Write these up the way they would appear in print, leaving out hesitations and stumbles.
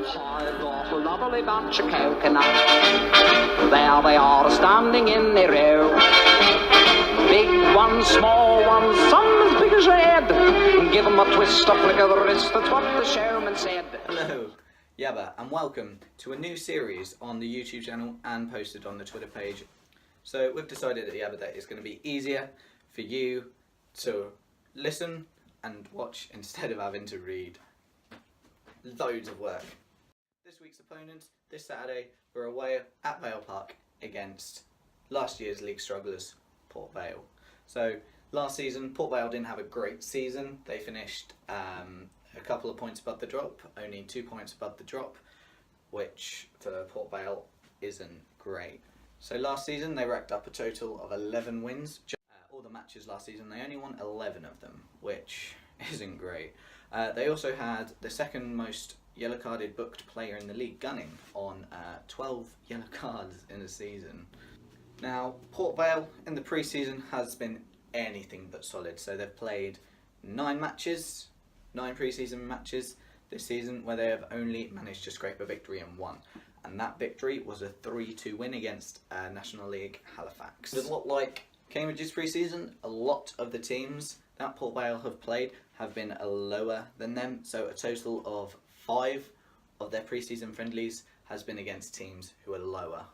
I've got a lovely bunch of coconuts. There they are standing in their row. Big ones, small ones, some as big as your head. Give 'em a twist, a flick of the wrist, that's what the showman said. Hello, YABA, and welcome to a new series on the YouTube channel and posted on the Twitter page. So we've decided at YABA that it's going to be easier for you to listen and watch instead of having to read loads of work. This week's opponents, this Saturday, were away at Vale Park against last year's league strugglers, Port Vale. So last season, Port Vale didn't have a great season. They finished a couple of points above the drop, only 2 points above the drop, which for Port Vale isn't great. So last season they racked up a total of 11 wins. All the matches last season, they only won 11 of them, which isn't great. They also had the second most yellow carded booked player in the league, Gunning, on 12 yellow cards in a season. Now, Port Vale in the pre-season has been anything but solid. So they've played 9 pre-season matches this season, where they have only managed to scrape a victory in 1. And that victory was a 3-2 win against National League Halifax. It does look like Cambridge's pre-season. A lot of the teams that Port Vale have played have been lower than them, so a total of 5 of their pre-season friendlies has been against teams who are lower.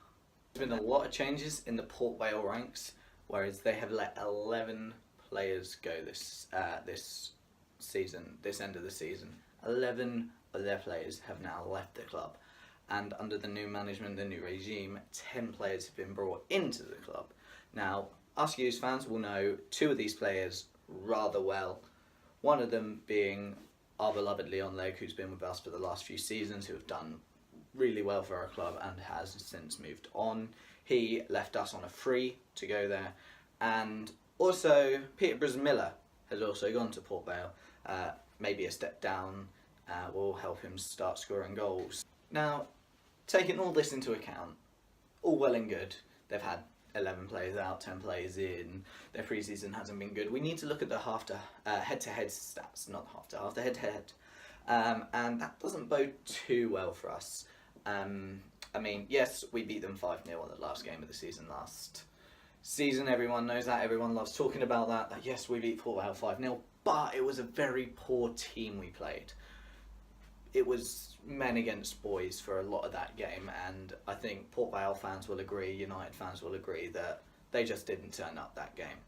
There's been a lot of changes in the Port Vale ranks, whereas they have let 11 players go this season, this end of the season. 11 of their players have now left the club, and under the new management, the new regime, 10 players have been brought into the club. Now, us Hughes fans will know 2 of these players rather well. One of them being our beloved Leon Legg, who's been with us for the last few seasons, who have done really well for our club and has since moved on. He left us on a free to go there. And also, Peter Miller has also gone to Port Vale. Maybe a step down will help him start scoring goals. Now, taking all this into account, all well and good, they've had 11 players out, 10 players in, their pre-season hasn't been good. We need to look at the head-to-head stats, not half the head-to-head. And that doesn't bode too well for us. I mean, yes, we beat them 5-0 on the last game of the season last season. Everyone knows that, everyone loves talking about that. Yes, we beat Port Vale 5-0, but it was a very poor team we played. It was men against boys for a lot of that game, and I think Port Vale fans will agree, United fans will agree, that they just didn't turn up that game.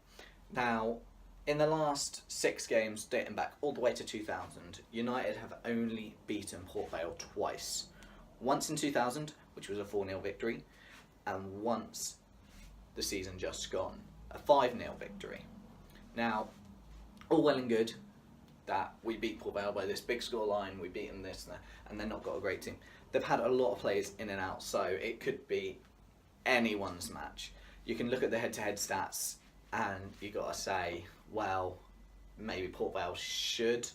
Now, in the last 6 games, dating back all the way to 2000, United have only beaten Port Vale twice. Once in 2000, which was a 4-0 victory, and once the season just gone, a 5-0 victory. Now, all well and good that we beat Port Vale by this big score line, we beat them this and they've not got a great team. They've had a lot of players in and out, so it could be anyone's match. You can look at the head-to-head stats and you got to say, well, maybe Port Vale should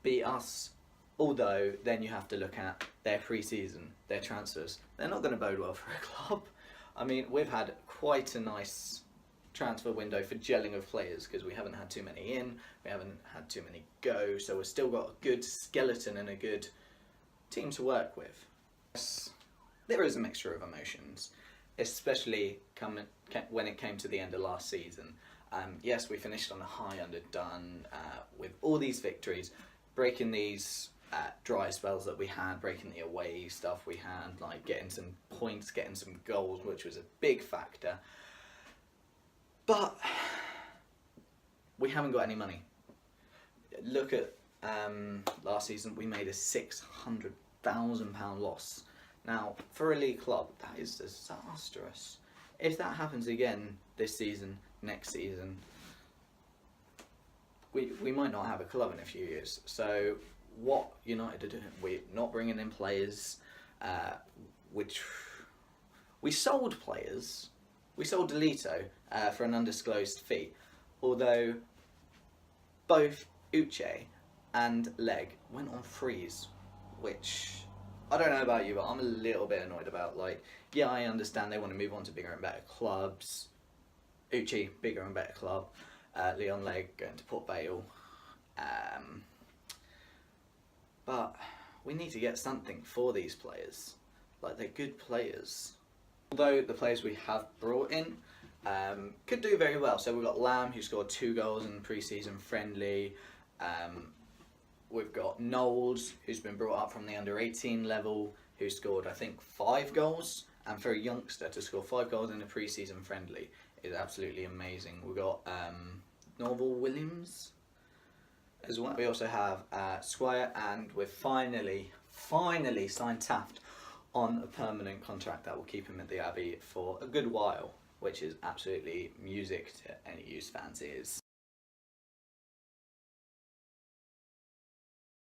beat us. Although then you have to look at their pre-season, their transfers. They're not going to bode well for a club. I mean, we've had quite a nice transfer window for gelling of players because we haven't had too many in, we haven't had too many go, so we've still got a good skeleton and a good team to work with. Yes, there is a mixture of emotions, especially when it came to the end of last season. Yes, we finished on a high underdone with all these victories, breaking these dry spells that we had, breaking the away stuff we had, like getting some points, getting some goals, which was a big factor. But we haven't got any money. Look at last season, we made a £600,000 loss. Now, for a league club, that is disastrous. If that happens again this season, next season, we might not have a club in a few years. So what United are doing, we're not bringing in players, which we sold players. We sold Delito for an undisclosed fee, although both Uche and Legg went on freeze, which I don't know about you, but I'm a little bit annoyed about. Like, yeah, I understand they want to move on to bigger and better clubs. Uche, bigger and better club. Leon Legg going to Port Vale. But we need to get something for these players. Like, they're good players. Although the players we have brought in could do very well. So we've got Lamb, who scored 2 goals in pre-season friendly. We've got Knowles, who's been brought up from the under-18 level, who scored, I think, 5 goals. And for a youngster to score 5 goals in a pre-season friendly is absolutely amazing. We've got Norval Williams as well. We also have Squire, and we've finally signed Taft on a permanent contract that will keep him at the Abbey for a good while, which is absolutely music to any Used fans' ears.